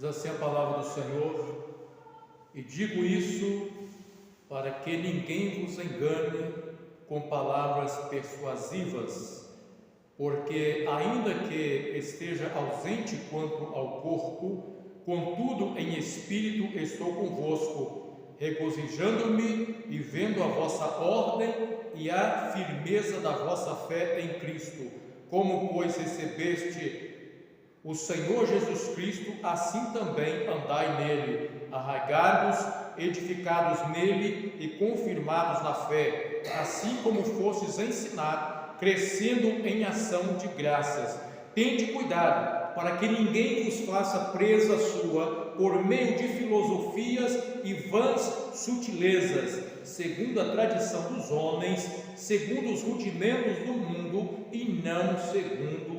Diz assim a palavra do Senhor: e digo isso para que ninguém vos engane com palavras persuasivas, porque ainda que esteja ausente quanto ao corpo, contudo em espírito estou convosco, regozijando-me e vendo a vossa ordem e a firmeza da vossa fé em Cristo. Como, pois, recebeste o Senhor Jesus Cristo, assim também andai nele, arraigados, edificados nele e confirmados na fé, assim como fostes ensinados, crescendo em ação de graças. Tende cuidado para que ninguém vos faça presa sua por meio de filosofias e vãs sutilezas, segundo a tradição dos homens, segundo os rudimentos do mundo e não segundo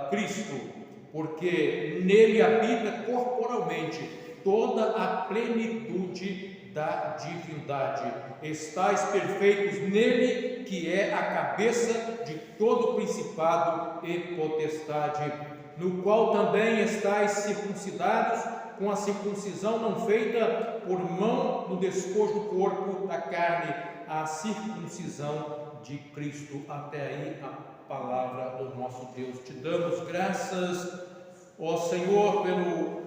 Cristo, porque nele habita corporalmente toda a plenitude da divindade. Estais perfeitos nele, que é a cabeça de todo principado e potestade, no qual também estais circuncidados com a circuncisão não feita por mão no despojo do corpo da carne, a circuncisão de Cristo. Até aí a palavra do nosso Deus. Te damos graças, ó Senhor, pela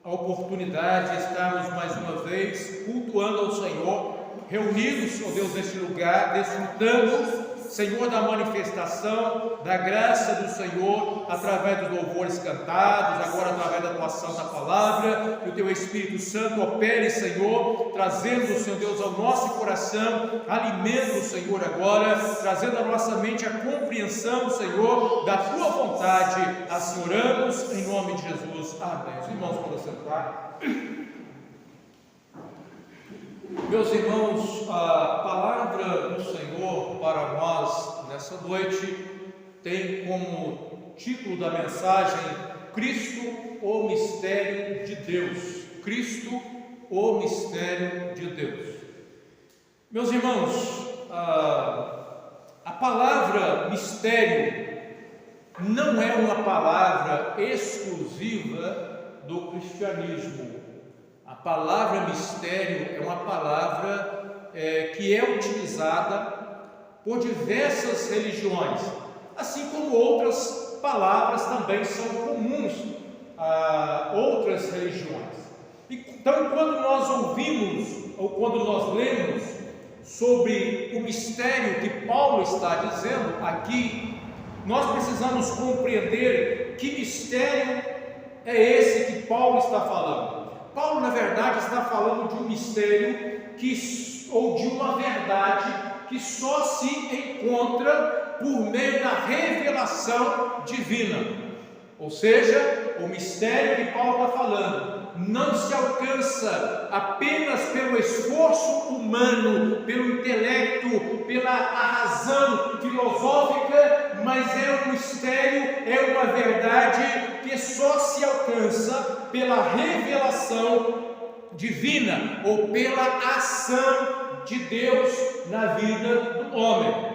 oportunidade de estarmos mais uma vez cultuando ao Senhor, reunidos, ó Deus, neste lugar, desfrutando, Senhor, da manifestação da graça do Senhor, através dos louvores cantados, agora através da tua santa palavra, que o teu Espírito Santo opere, Senhor, trazendo, Senhor Deus, ao nosso coração alimento, Senhor, agora, trazendo à nossa mente a compreensão, Senhor, da tua vontade. Assim oramos, em nome de Jesus. Amém. Os irmãos podem sentar. Meus irmãos, a palavra do Senhor para nós nessa noite tem como título da mensagem: Cristo, o mistério de Deus. Cristo, o mistério de Deus. Meus irmãos, a palavra mistério não é uma palavra exclusiva do cristianismo. A palavra mistério é uma palavra que é utilizada por diversas religiões, assim como outras palavras também são comuns a outras religiões. Então, quando nós ouvimos ou quando nós lemos sobre o mistério que Paulo está dizendo aqui, nós precisamos compreender que mistério é esse que Paulo está falando. Paulo, na verdade, está falando de um mistério ou de uma verdade que só se encontra por meio da revelação divina. Ou seja, o mistério que Paulo está falando não se alcança apenas pelo esforço humano, pelo intelecto, pela razão filosófica, mas é um mistério, é uma verdade que só se alcança pela revelação divina ou pela ação de Deus na vida do homem.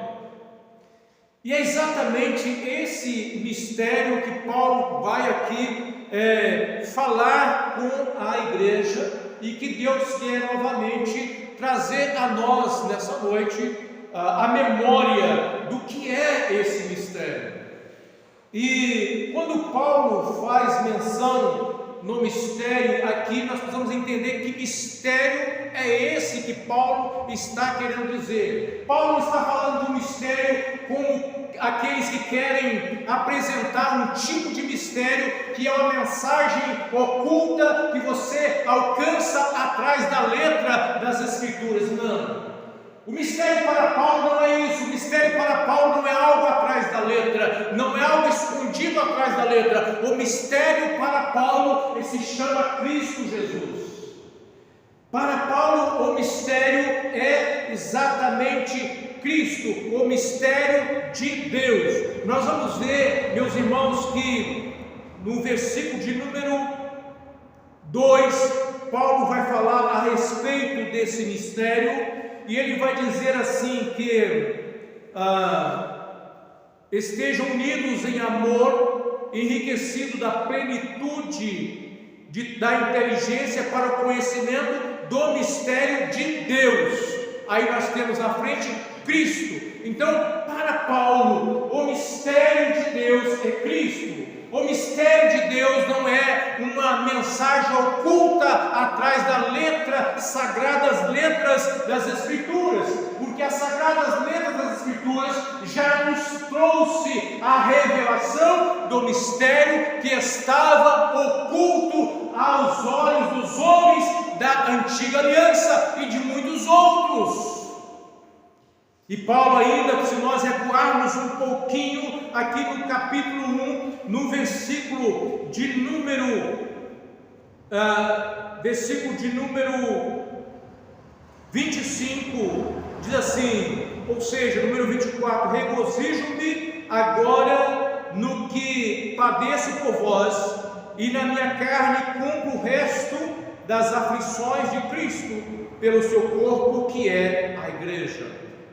E é exatamente esse mistério que Paulo vai aqui falar com a igreja e que Deus quer novamente trazer a nós nessa noite a memória do que é esse mistério. E quando Paulo faz menção no mistério aqui, nós precisamos entender que mistério é esse que Paulo está querendo dizer. Paulo está falando do mistério como aqueles que querem apresentar um tipo de mistério que é uma mensagem oculta que você alcança atrás da letra das Escrituras. Não. O mistério para Paulo não é isso. O mistério para Paulo não é algo atrás da letra, não é algo escondido atrás da letra. O mistério para Paulo se chama Cristo Jesus. Para Paulo, o mistério é exatamente Cristo, o mistério de Deus. Nós vamos ver, meus irmãos, que no versículo de número 2, Paulo vai falar a respeito desse mistério. E ele vai dizer assim que estejam unidos em amor, enriquecidos da plenitude da inteligência para o conhecimento do mistério de Deus. Aí nós temos na frente Cristo. Então, para Paulo, o mistério de Deus é Cristo. O mistério de Deus não é uma mensagem oculta atrás da letra, sagradas letras das Escrituras, porque as sagradas letras das Escrituras já nos trouxe a revelação do mistério que estava oculto aos olhos dos homens da antiga aliança e de muitos outros. E Paulo ainda, se nós recuarmos um pouquinho aqui no capítulo 1, no versículo de número 25, diz assim, ou seja, número 24: regozijo-me agora no que padeço por vós, e na minha carne cumpro o resto das aflições de Cristo, pelo seu corpo que é a igreja,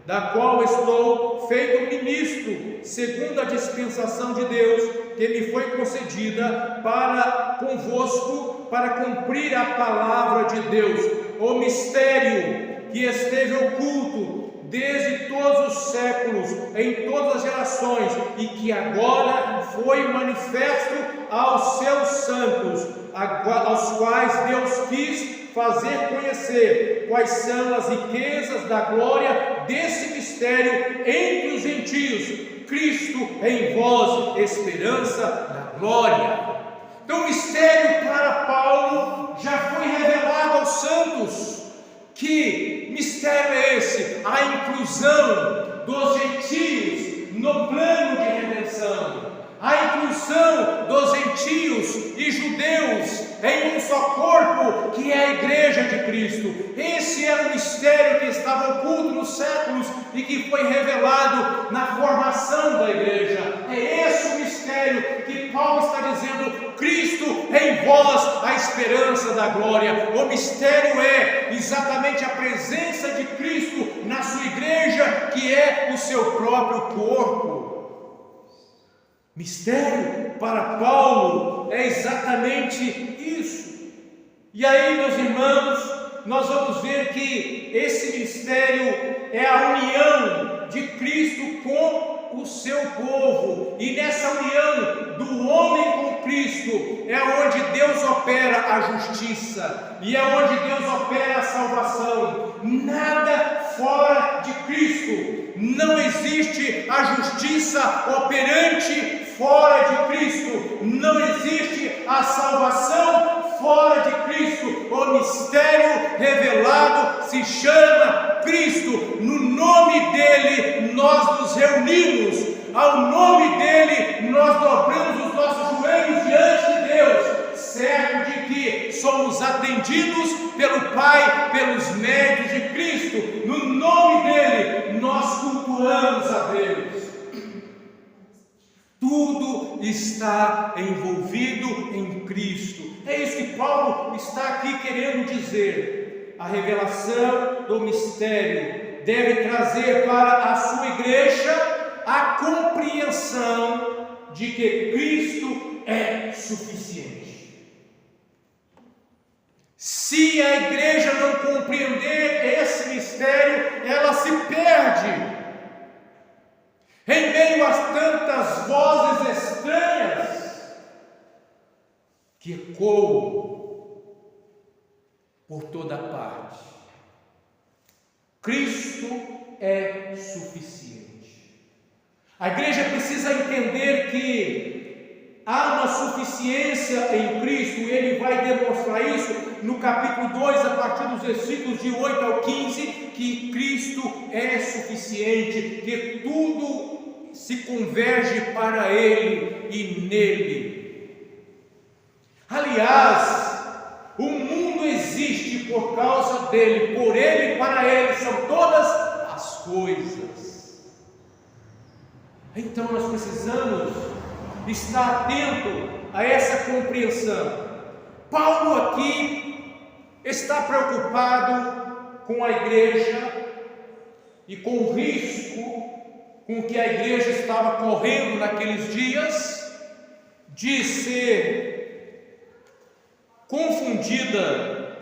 da qual estou feito ministro, segundo a dispensação de Deus, que me foi concedida para convosco, para cumprir a palavra de Deus, o mistério que esteve oculto desde todos os séculos, em todas as gerações, e que agora foi manifesto aos seus santos, aos quais Deus quis fazer conhecer quais são as riquezas da glória desse mistério entre os gentios, Cristo em vós, esperança da glória. Então o mistério para Paulo já foi revelado aos santos. Que mistério é esse? A inclusão dos gentios no plano de redenção, a inclusão dos gentios e judeus em um só corpo, que é a igreja de Cristo. Esse era o mistério que estava oculto nos séculos e que foi revelado na formação da igreja. É esse o mistério que Paulo está dizendo: Cristo em vós, a esperança da glória. O mistério é exatamente a presença de Cristo na sua igreja, que é o seu próprio corpo. Mistério para Paulo é exatamente isso. E aí, meus irmãos, nós vamos ver que esse mistério é a união de Cristo com o seu povo, e nessa união do homem com Cristo é onde Deus opera a justiça, e é onde Deus opera a salvação. Nada fora de Cristo. Não existe a justiça operante fora de Cristo. Não existe a salvação fora de Cristo. O mistério revelado se chama Cristo. No nome dele nós nos reunimos. Ao nome dele nós dobramos os nossos joelhos diante de Deus, certo de que somos atendidos pelo Pai, pelos méritos de Cristo. No nome dele nós cultuamos a Deus. Tudo está envolvido em Cristo. É isso que Paulo está aqui querendo dizer. A revelação do mistério deve trazer para a sua igreja a compreensão de que Cristo é suficiente. Se a igreja não compreender esse mistério, ela se perde em meio a tantas vozes estranhas que ecoam por toda parte. Cristo é suficiente. A igreja precisa entender que há uma suficiência em Cristo, e ele vai demonstrar isso no capítulo 2, a partir dos versículos de 8 ao 15, que Cristo é suficiente, que tudo se converge para Ele e nele. Aliás, o mundo existe por causa dele, por ele e para ele são todas as coisas. Então nós precisamos estar atento a essa compreensão. Paulo aqui está preocupado com a igreja e com o risco com que a igreja estava correndo naqueles dias de ser confundida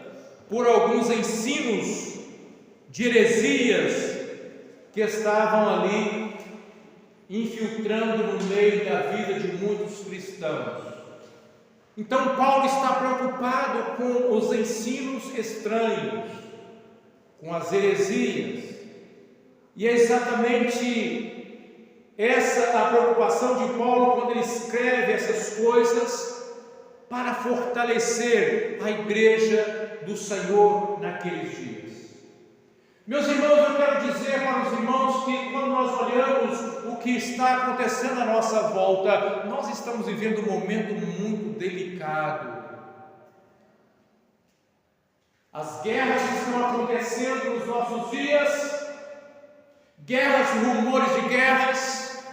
por alguns ensinos de heresias que estavam ali infiltrando no meio da vida de muitos cristãos. Então Paulo está preocupado com os ensinos estranhos, com as heresias, e é exatamente essa a preocupação de Paulo quando ele escreve essas coisas para fortalecer a igreja do Senhor naqueles dias. Meus irmãos, eu quero dizer para os irmãos que quando nós olhamos o que está acontecendo à nossa volta, nós estamos vivendo um momento muito delicado. As guerras que estão acontecendo nos nossos dias, guerras, rumores de guerras,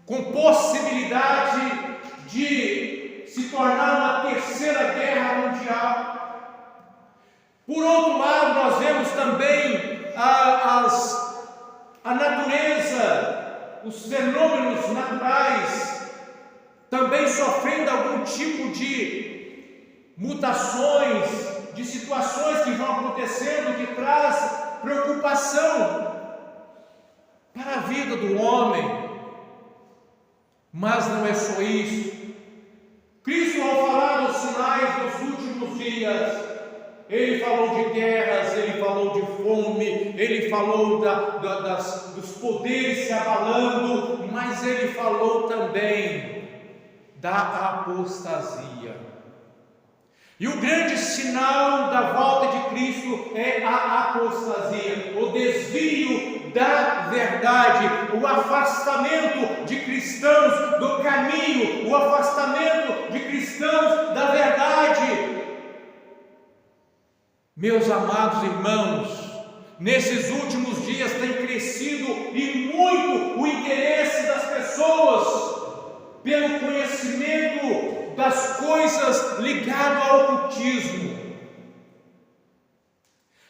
com possibilidade de se tornar uma terceira guerra mundial. Por outro lado, nós vemos também a natureza, os fenômenos naturais também sofrendo algum tipo de mutações, de situações que vão acontecendo, que traz preocupação para a vida do homem. Mas não é só isso. Cristo, ao falar dos sinais dos últimos dias, Ele falou de guerras, Ele falou de fome, Ele falou dos poderes se abalando, mas Ele falou também da apostasia. E o grande sinal da volta de Cristo é a apostasia, o desvio da verdade, o afastamento de cristãos do caminho, o afastamento de cristãos da verdade. Meus amados irmãos, nesses últimos dias tem crescido e muito o interesse das pessoas pelo conhecimento das coisas ligadas ao ocultismo,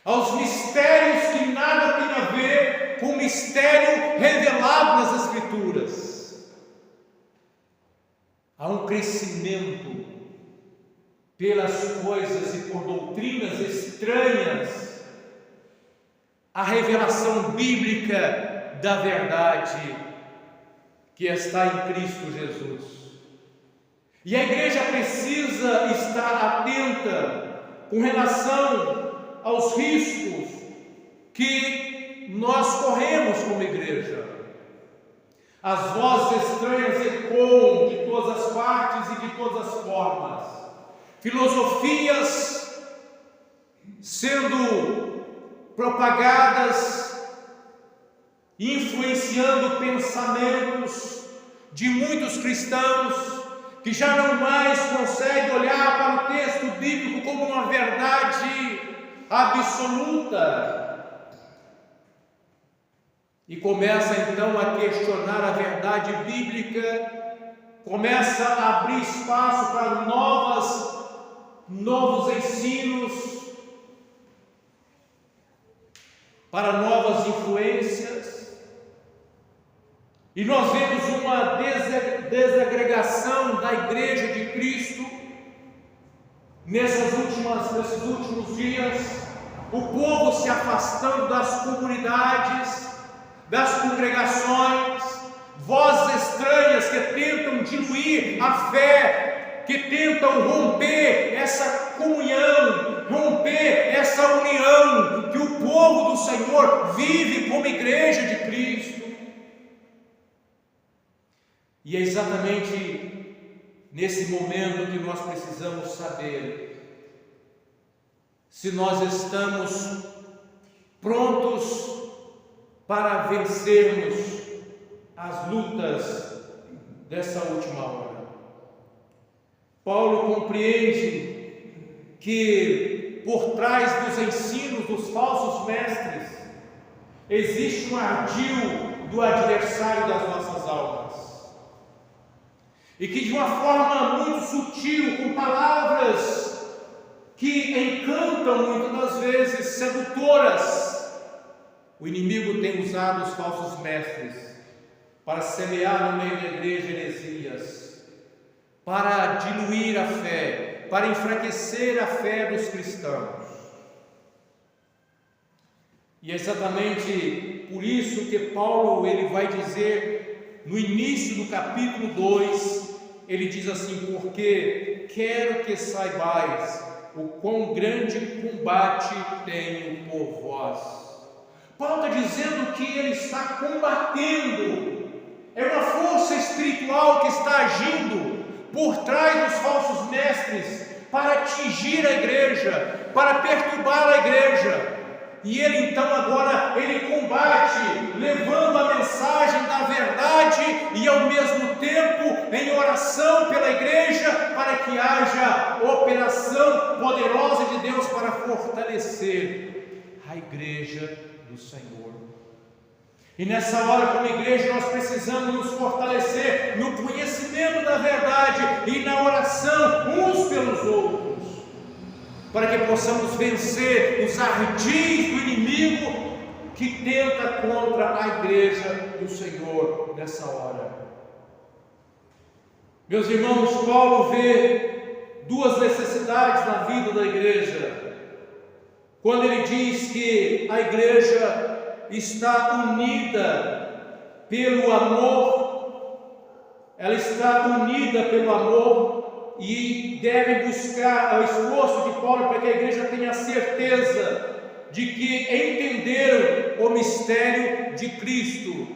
aos mistérios que nada tem a ver com o mistério revelado nas Escrituras. Há um crescimento pelas coisas e por doutrinas estranhas à revelação bíblica da verdade que está em Cristo Jesus. E a igreja precisa estar atenta com relação aos riscos que nós corremos como igreja. As vozes estranhas ecoam de todas as partes e de todas as formas. Filosofias sendo propagadas, influenciando pensamentos de muitos cristãos que já não mais conseguem olhar para o texto bíblico como uma verdade absoluta e começa então a questionar a verdade bíblica, começa a abrir espaço para novos ensinos, para novas influências. E nós vemos uma desagregação da igreja de Cristo nesses últimos dias, o povo se afastando das comunidades, das congregações, vozes estranhas que tentam diluir a fé, que tentam romper essa comunhão, romper essa união que o povo do Senhor vive como igreja de Cristo. E é exatamente nesse momento que nós precisamos saber se nós estamos prontos para vencermos as lutas dessa última hora. Paulo compreende que por trás dos ensinos dos falsos mestres existe um ardil do adversário das nossas almas. E que de uma forma muito sutil, com palavras que encantam muitas das vezes, sedutoras, o inimigo tem usado os falsos mestres para semear no meio da igreja heresias, para diluir a fé, para enfraquecer a fé dos cristãos. E é exatamente por isso que Paulo ele vai dizer no início do capítulo 2, ele diz assim: porque quero que saibais o quão grande combate tenho por vós. Paulo está dizendo que ele está combatendo, é uma força espiritual que está agindo por trás dos falsos mestres para atingir a igreja, para perturbar a igreja. E ele então agora, ele combate, levando a mensagem da verdade e ao mesmo tempo em oração pela igreja, para que haja operação poderosa de Deus para fortalecer a igreja do Senhor. E nessa hora, como igreja, nós precisamos nos fortalecer no conhecimento da verdade e na oração uns pelos outros, para que possamos vencer os ardis do inimigo que tenta contra a igreja do Senhor nessa hora. Meus irmãos, Paulo vê duas necessidades na vida da igreja, quando ele diz que a igreja está unida pelo amor, ela está unida pelo amor, e deve buscar o esforço de Paulo para que a igreja tenha a certeza de que entenderam o mistério de Cristo.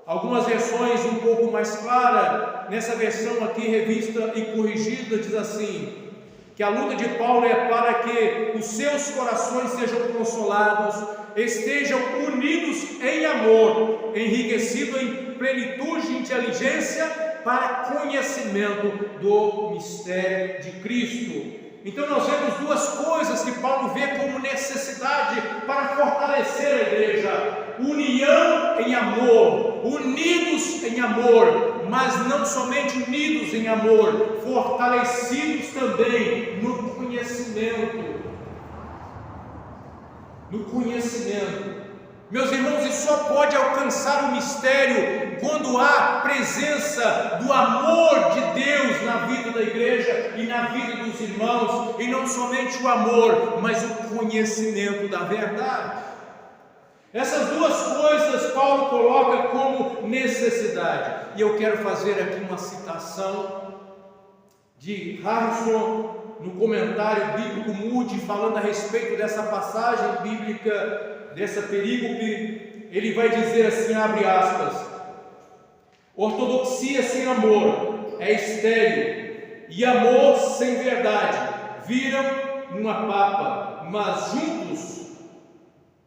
Algumas versões um pouco mais claras, nessa versão aqui revista e corrigida, diz assim: que a luta de Paulo é para que os seus corações sejam consolados, estejam unidos em amor, enriquecidos em plenitude de inteligência, para conhecimento do mistério de Cristo. Então nós vemos duas coisas que Paulo vê como necessidade para fortalecer a igreja: união em amor, unidos em amor, mas não somente unidos em amor, fortalecidos também no conhecimento. No conhecimento. Meus irmãos, isso só pode alcançar o mistério quando há presença do amor de Deus na vida da igreja e na vida dos irmãos, e não somente o amor, mas o conhecimento da verdade. Essas duas coisas Paulo coloca como necessidade, e eu quero fazer aqui uma citação de Harrison no comentário bíblico Moody, falando a respeito dessa passagem bíblica, dessa perícope. Ele vai dizer assim, abre aspas: ortodoxia sem amor é estéril, e amor sem verdade viram uma papa, mas juntos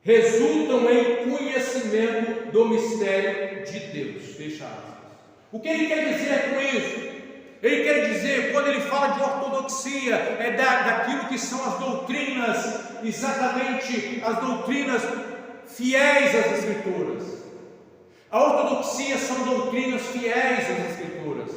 resultam em conhecimento do mistério de Deus. Fecha aspas. O que ele quer dizer com isso? Ele quer dizer, quando ele fala de ortodoxia, é daquilo que são as doutrinas, exatamente as doutrinas fiéis às Escrituras. A ortodoxia são doutrinas fiéis às Escrituras.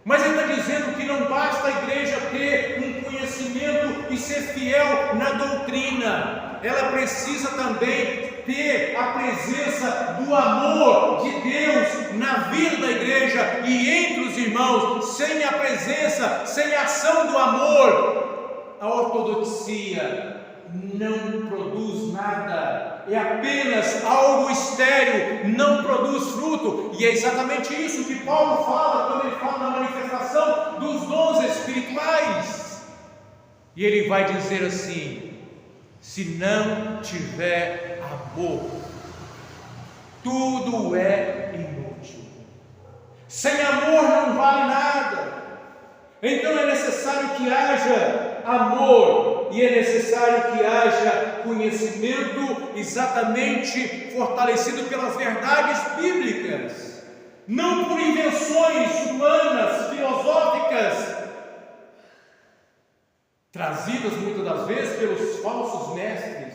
Mas ele está dizendo que não basta a igreja ter um conhecimento e ser fiel na doutrina, ela precisa também ter a presença do amor de Deus na vida da igreja e entre os irmãos. Sem a presença, sem a ação do amor, a ortodoxia não produz nada, é apenas algo estéril, não produz fruto. E é exatamente isso que Paulo fala quando ele fala na manifestação dos dons espirituais. E ele vai dizer assim: se não tiver amor, tudo é inútil. Sem amor não vale nada. Então é necessário que haja amor, e é necessário que haja conhecimento exatamente fortalecido pelas verdades bíblicas, não por invenções humanas, filosóficas, trazidas muitas das vezes pelos falsos mestres,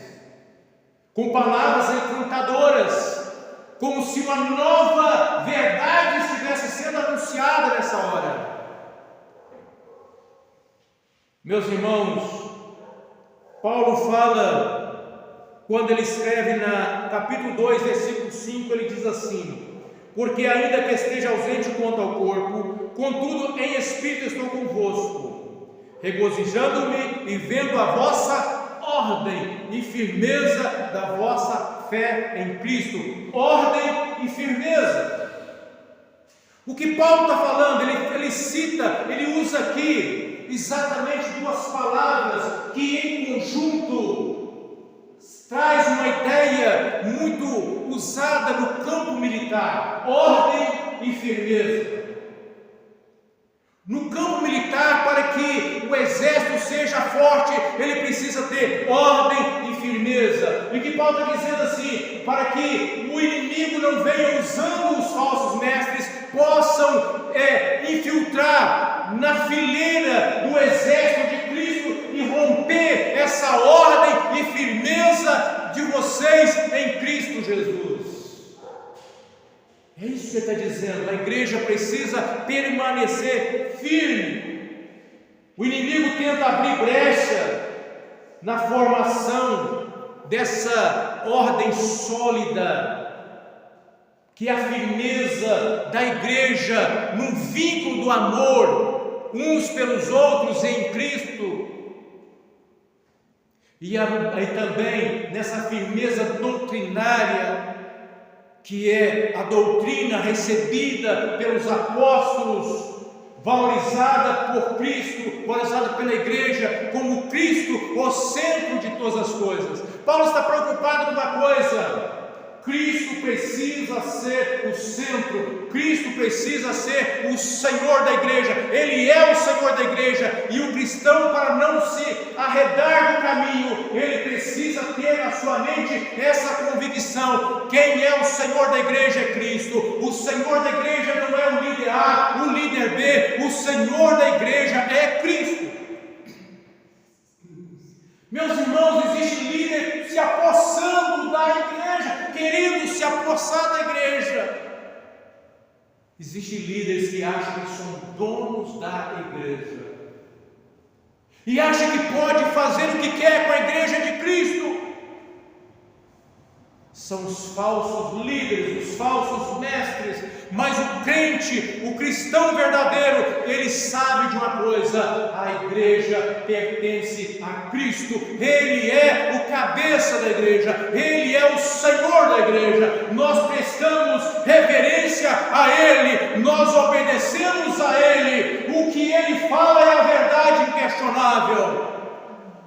com palavras encantadoras, como se uma nova verdade estivesse sendo anunciada nessa hora. Meus irmãos, Paulo fala, quando ele escreve no capítulo 2, versículo 5, ele diz assim: porque ainda que esteja ausente quanto ao corpo, contudo em espírito estou convosco, regozijando-me e vendo a vossa ordem e firmeza da vossa fé em Cristo. Ordem e firmeza. O que Paulo está falando, ele cita, ele usa aqui exatamente duas palavras que em conjunto traz uma ideia muito usada no campo militar: ordem e firmeza. No campo militar, para que o exército seja forte, ele precisa ter ordem e firmeza. E que Paulo está dizendo assim, para que o inimigo não venha usando os falsos mestres, possam infiltrar na fileira do exército de Cristo e romper essa ordem e firmeza de vocês em Cristo Jesus. É isso que ele está dizendo. A igreja precisa permanecer firme. O inimigo tenta abrir brecha na formação dessa ordem sólida, que é a firmeza da igreja num vínculo do amor uns pelos outros em Cristo. E aí também nessa firmeza doutrinária, que é a doutrina recebida pelos apóstolos, valorizada por Cristo, valorizada pela igreja, como Cristo, o centro de todas as coisas. Paulo está preocupado com uma coisa: Cristo precisa ser o centro, Cristo precisa ser o Senhor da igreja, Ele é o Senhor da igreja, e o cristão, para não se arredar do caminho, ele precisa ter na sua mente essa convicção: quem é o Senhor da igreja é Cristo. O Senhor da igreja não é o líder A, o líder B, o Senhor da igreja é Cristo. Meus irmãos, existe líder se apossando da igreja, querendo se apossar da igreja. Existem líderes que acham que são donos da igreja e acham que pode fazer o que quer com a igreja de Cristo. São os falsos líderes, os falsos mestres. Mas o crente, o cristão verdadeiro, ele sabe de uma coisa: a igreja pertence a Cristo. Ele é o cabeça da igreja, Ele é o Senhor da igreja. Nós prestamos reverência a Ele, nós obedecemos a Ele. O que Ele fala é a verdade inquestionável.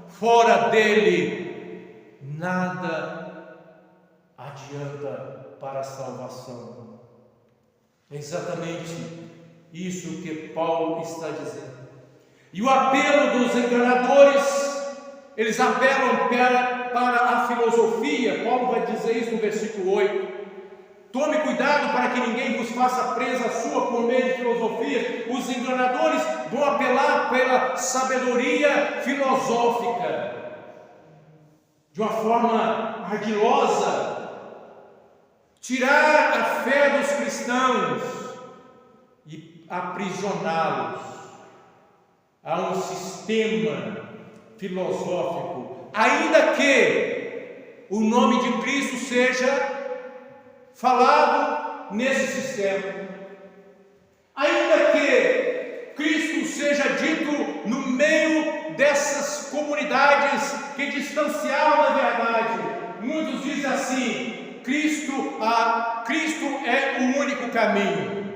Fora dele, nada adianta para a salvação. É exatamente isso que Paulo está dizendo. E o apelo dos enganadores, eles apelam para a filosofia. Paulo vai dizer isso no versículo 8: tome cuidado para que ninguém vos faça presa sua por meio de filosofia. Os enganadores vão apelar pela sabedoria filosófica, de uma forma ardilosa, tirar a fé dos cristãos e aprisioná-los a um sistema filosófico, ainda que o nome de Cristo seja falado nesse sistema, ainda que Cristo seja dito no meio dessas comunidades que distanciaram da verdade. Muitos dizem assim: Cristo é o único caminho,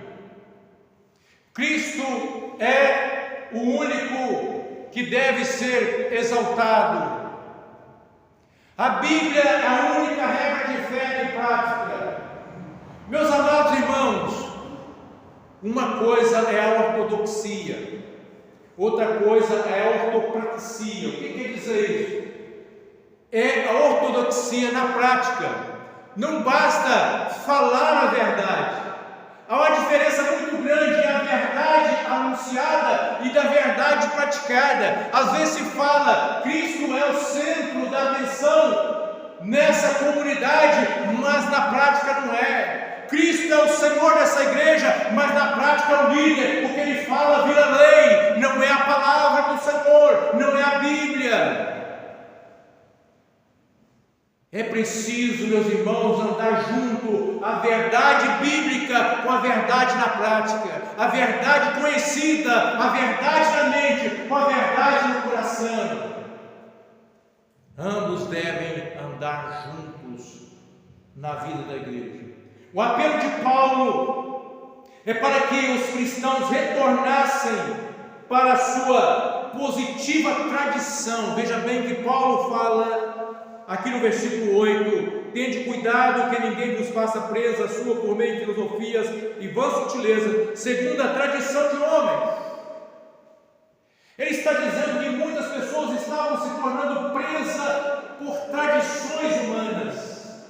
Cristo é o único que deve ser exaltado, a Bíblia é a única regra de fé e prática. Meus amados irmãos, uma coisa é a ortodoxia, outra coisa é a ortopraxia. O que quer dizer isso? É a ortodoxia na prática. Não basta falar a verdade. Há uma diferença muito grande entre a verdade anunciada e da verdade praticada. Às vezes se fala: Cristo é o centro da atenção nessa comunidade, mas na prática não é. Cristo é o Senhor dessa igreja, mas na prática é o líder. O que ele fala vira lei. Não é a palavra do Senhor, não é a Bíblia. É preciso, meus irmãos, andar junto a verdade bíblica com a verdade na prática, a verdade conhecida, a verdade na mente com a verdade no coração. Ambos devem andar juntos na vida da igreja. O apelo de Paulo é para que os cristãos retornassem para a sua positiva tradição. Veja bem que Paulo fala aqui no versículo 8: tende cuidado que ninguém vos faça presa sua por meio de filosofias e vãs sutilezas, segundo a tradição de homens. Ele está dizendo que muitas pessoas estavam se tornando presas por tradições humanas,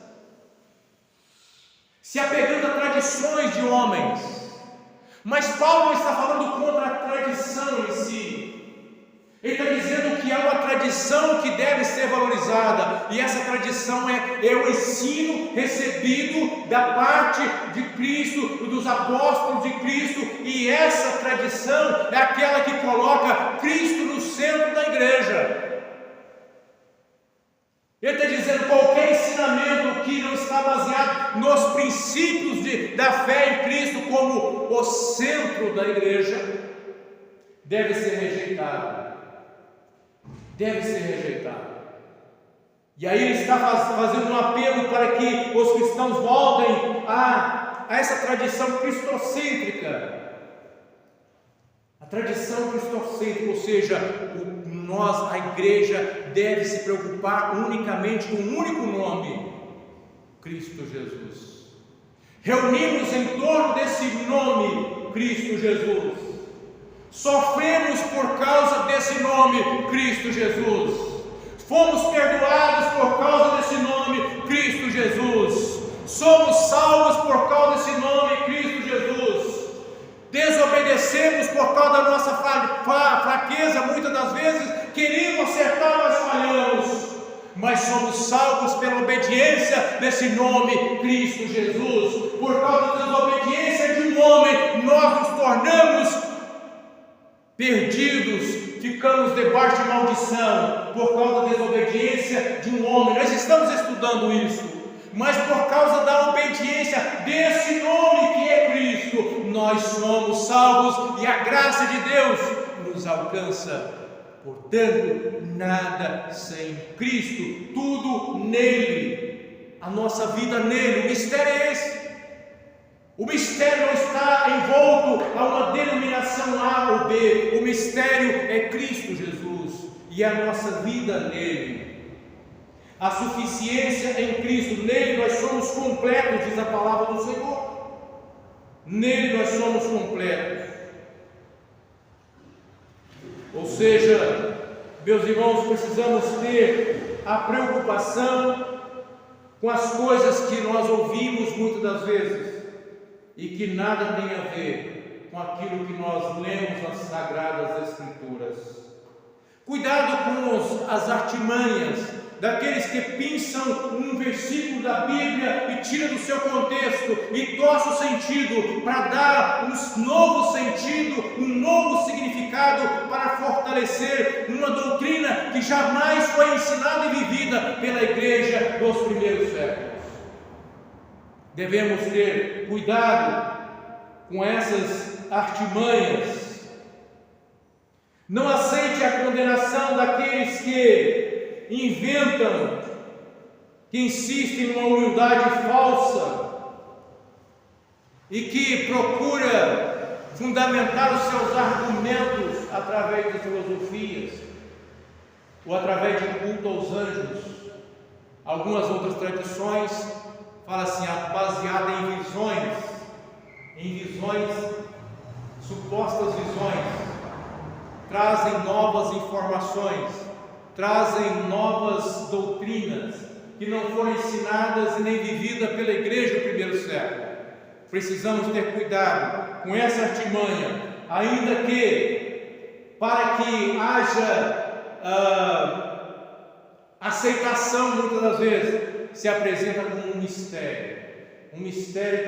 se apegando a tradições de homens. Mas Paulo está falando contra a tradição em si. Ele está dizendo que há uma tradição que deve ser valorizada, e essa tradição é o ensino recebido da parte de Cristo, dos apóstolos de Cristo, e essa tradição é aquela que coloca Cristo no centro da igreja. Ele está dizendo que qualquer ensinamento que não está baseado nos princípios da fé em Cristo como o centro da igreja deve ser rejeitado. Deve ser rejeitado. E aí ele está fazendo um apelo para que os cristãos voltem a essa tradição cristocêntrica. A tradição cristocêntrica, ou seja, a igreja deve se preocupar unicamente com um único nome: Cristo Jesus. Reunimos em torno desse nome, Cristo Jesus. Sofremos por causa desse nome, Cristo Jesus. Fomos perdoados por causa desse nome, Cristo Jesus. Somos salvos por causa desse nome, Cristo Jesus. Desobedecemos por causa da nossa fraqueza, muitas das vezes queremos acertar, mas falhamos. Mas somos salvos pela obediência desse nome, Cristo Jesus. Por causa da desobediência de um homem, nós nos tornamos perdidos, ficamos debaixo de maldição por causa da desobediência de um homem. Nós estamos estudando isso, mas por causa da obediência desse nome que é Cristo, nós somos salvos e a graça de Deus nos alcança. Portanto, nada sem Cristo, tudo nele, a nossa vida nele. O mistério é esse. O mistério não está envolto a uma denominação A ou B. O mistério é Cristo Jesus e a nossa vida nele. A suficiência em Cristo. Nele nós somos completos, diz a palavra do Senhor. Nele nós somos completos. Ou seja, meus irmãos, precisamos ter a preocupação com as coisas que nós ouvimos muitas das vezes e que nada tem a ver com aquilo que nós lemos nas Sagradas Escrituras. Cuidado com as artimanhas daqueles que pinçam um versículo da Bíblia e tiram do seu contexto e torcem o sentido para dar um novo sentido, um novo significado, para fortalecer uma doutrina que jamais foi ensinada e vivida pela igreja dos primeiros séculos. Devemos ter cuidado com essas artimanhas. Não aceite a condenação daqueles que inventam, que insistem numa humildade falsa e que procura fundamentar os seus argumentos através de filosofias ou através de culto aos anjos. Algumas outras tradições falam assim, baseada em visões, supostas visões, trazem novas informações, trazem novas doutrinas que não foram ensinadas e nem vividas pela igreja do primeiro século. Precisamos ter cuidado com essa artimanha, ainda que para que haja aceitação, muitas das vezes se apresenta como um mistério que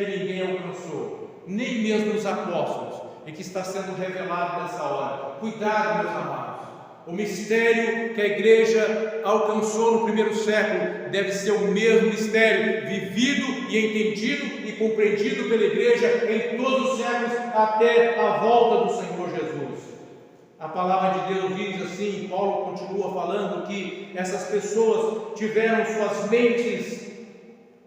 ninguém alcançou, nem mesmo os apóstolos, e que está sendo revelado nessa hora. Cuidado, meus amados, O mistério que a igreja alcançou no primeiro século deve ser o mesmo mistério vivido e entendido e compreendido pela igreja em todos os séculos até a volta do Senhor Jesus. A palavra de Deus diz assim, Paulo continua falando que essas pessoas tiveram suas mentes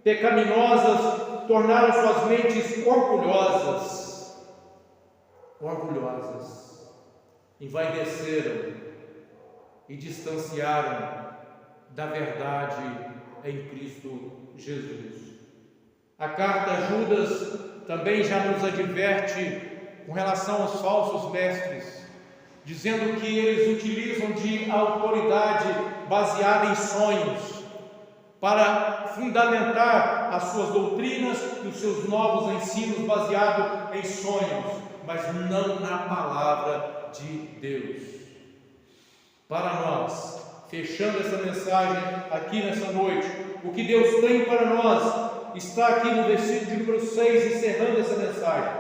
pecaminosas, tornaram suas mentes orgulhosas, envaideceram e distanciaram da verdade em Cristo Jesus. A carta a Judas também já nos adverte com relação aos falsos mestres, dizendo que eles utilizam de autoridade baseada em sonhos para fundamentar as suas doutrinas e os seus novos ensinos baseados em sonhos, mas não na palavra de Deus. Para nós, fechando essa mensagem aqui nessa noite, o que Deus tem para nós está aqui no versículo de número 6, encerrando essa mensagem.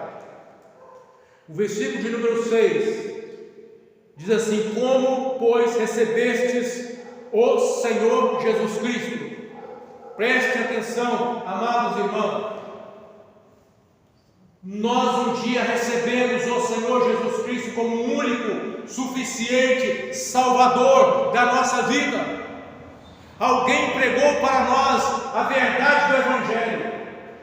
O versículo de número 6 diz assim: como, pois, recebestes o Senhor Jesus Cristo? Preste atenção, amados irmãos. Nós um dia recebemos o Senhor Jesus Cristo como o único, suficiente Salvador da nossa vida. Alguém pregou para nós a verdade do Evangelho.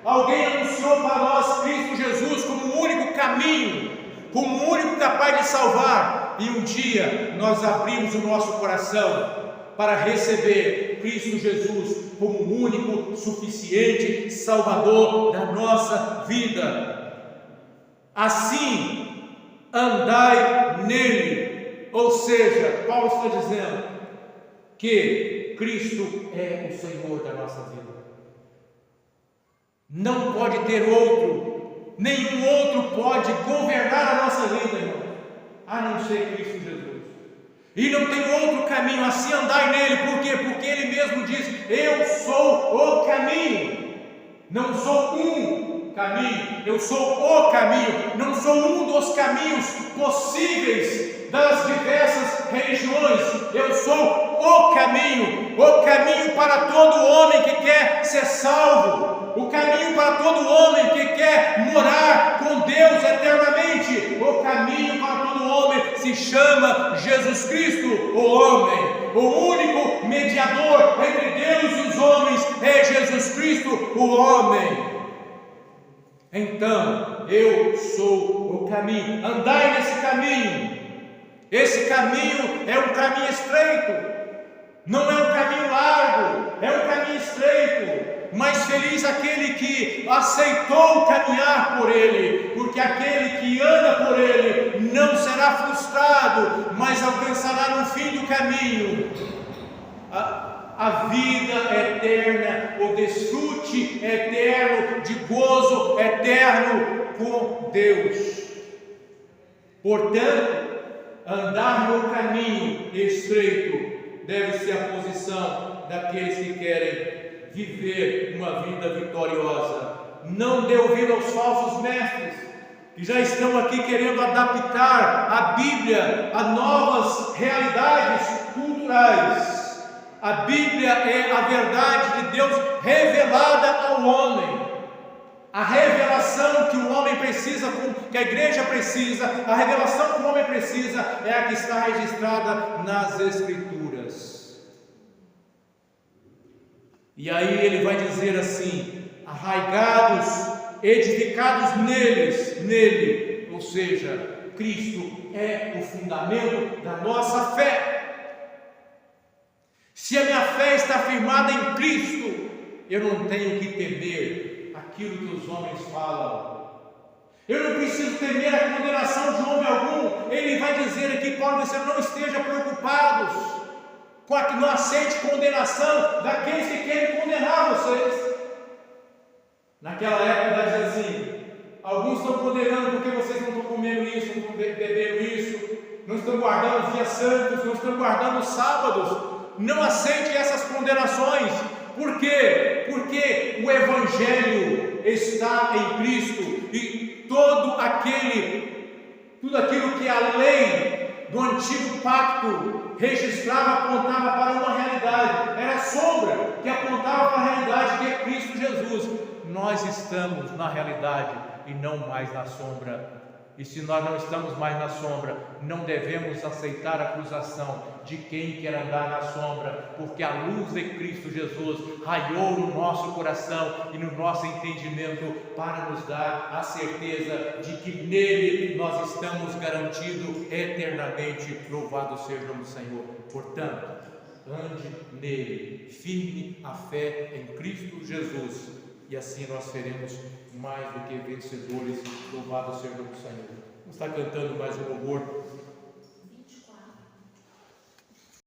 Alguém anunciou para nós Cristo Jesus como o único caminho, como o único capaz de salvar. E um dia nós abrimos o nosso coração para receber Cristo Jesus como o único, suficiente Salvador da nossa vida. Assim, andai nele. Ou seja, Paulo está dizendo que Cristo é o Senhor da nossa vida. Não pode ter outro, nenhum outro pode governar a nossa vida, irmão, a não ser Cristo Jesus. E não tem outro caminho, assim andai nele. Por quê? Porque ele mesmo diz: eu sou o caminho. Não sou um caminho, eu sou o caminho. Não sou um dos caminhos possíveis das diversas religiões. Eu sou o caminho para todo homem que quer ser salvo, o caminho para todo homem que quer morar com Deus eternamente. O caminho para todo homem se chama Jesus Cristo, o homem. O único mediador entre Deus e os homens é Jesus Cristo, o homem. Então, eu sou o caminho. Andai nesse caminho. Esse caminho é um caminho estreito. Não é um caminho largo, é um caminho estreito. Mas feliz aquele que aceitou caminhar por ele, porque aquele que anda por ele não será frustrado, mas alcançará no fim do caminho a vida eterna, o desfrute eterno, de gozo eterno com Deus. Portanto, andar no caminho estreito deve ser a posição daqueles que querem viver uma vida vitoriosa. Não dê ouvido aos falsos mestres que já estão aqui querendo adaptar a Bíblia a novas realidades culturais. A Bíblia é a verdade de Deus revelada ao homem. A revelação que o homem precisa, que a igreja precisa, a revelação que o homem precisa é a que está registrada nas Escrituras. E aí ele vai dizer assim: arraigados, edificados nele, ou seja, Cristo é o fundamento da nossa fé. Se a minha fé está firmada em Cristo, eu não tenho que temer aquilo que os homens falam. Eu não preciso temer a condenação de homem algum. Ele vai dizer aqui, Paulo, você não esteja preocupados com que não aceite condenação daqueles que querem condenar vocês. Naquela época vai dizer assim: alguns estão condenando porque vocês não estão comendo isso, não estão bebendo isso, não estão guardando os dias santos, não estão guardando os sábados. Não aceite essas condenações. Por quê? Porque o Evangelho está em Cristo, e tudo aquilo que a lei do antigo pacto registrava, apontava para uma realidade, era a sombra que apontava para a realidade que é Cristo Jesus. Nós estamos na realidade e não mais na sombra. E se nós não estamos mais na sombra, não devemos aceitar a acusação de quem quer andar na sombra, porque a luz de Cristo Jesus raiou no nosso coração e no nosso entendimento para nos dar a certeza de que nele nós estamos garantidos eternamente. Louvado seja o nome do Senhor. Portanto, ande nele, firme a fé em Cristo Jesus, e assim nós seremos mais do que vencedores. Louvado seja o nome do Senhor. Vamos estar cantando mais um louvor.